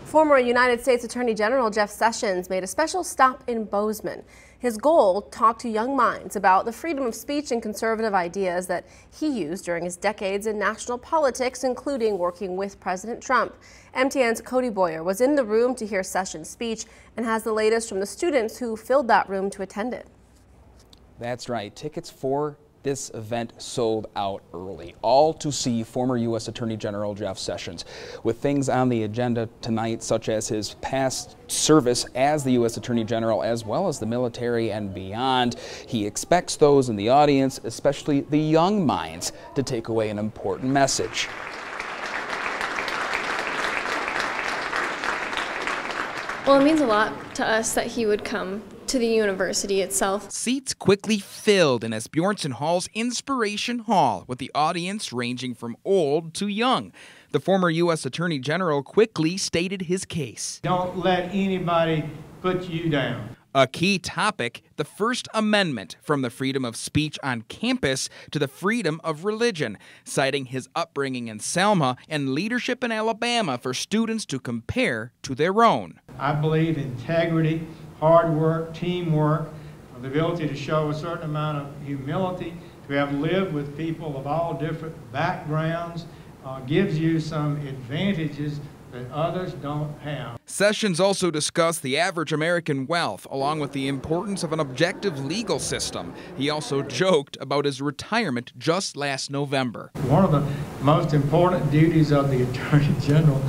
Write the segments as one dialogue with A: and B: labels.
A: Former United States Attorney General Jeff Sessions made a special stop in Bozeman. His goal, talk to young minds about the freedom of speech and conservative ideas that he used during his decades in national politics, including working with President Trump. MTN's Cody Boyer was in the room to hear Sessions' speech and has the latest from the students who filled that room to attend it.
B: That's right. Tickets for this event sold out early, all to see former U.S. Attorney General Jeff Sessions. With things on the agenda tonight, such as his past service as the U.S. Attorney General, as well as the military and beyond, he expects those in the audience, especially the young minds, to take away an important message.
C: Well, it means a lot to us that he would come to the university itself.
D: Seats quickly filled in Asbjornson Hall's Inspiration Hall, with the audience ranging from old to young. The former U.S. Attorney General quickly stated his case.
E: Don't let anybody put you down.
D: A key topic, the First Amendment, from the freedom of speech on campus to the freedom of religion, citing his upbringing in Selma and leadership in Alabama for students to compare to their own.
E: I believe integrity, hard work, teamwork, the ability to show a certain amount of humility, to have lived with people of all different backgrounds, gives you some advantages that others don't have.
D: Sessions also discussed the average American wealth, along with the importance of an objective legal system. He also joked about his retirement just last November.
E: One of the most important duties of the Attorney General,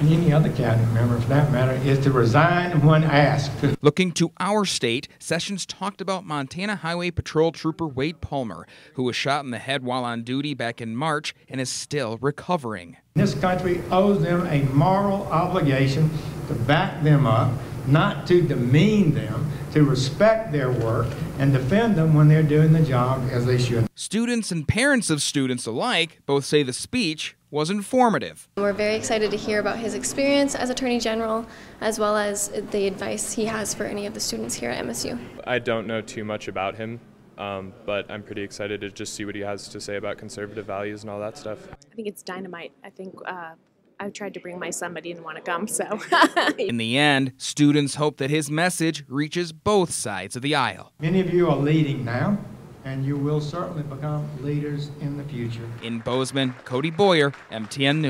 E: and any other cabinet member for that matter, is to resign when asked.
D: Looking to our state, Sessions talked about Montana Highway Patrol Trooper Wade Palmer, who was shot in the head while on duty back in March and is still recovering.
E: This country owes them a moral obligation to back them up, not to demean them, to respect their work and defend them when they're doing the job as they should.
D: Students and parents of students alike both say the speech was informative.
C: We're very excited to hear about his experience as Attorney General, as well as the advice he has for any of the students here at MSU.
F: I don't know too much about him, but I'm pretty excited to just see what he has to say about conservative values and all that stuff.
G: I think it's dynamite. I think I tried to bring my son, but he didn't want to come, so.
D: In the end, students hope that his message reaches both sides of the aisle.
E: Many of you are leading now, and you will certainly become leaders in the future.
D: In Bozeman, Cody Boyer, MTN News.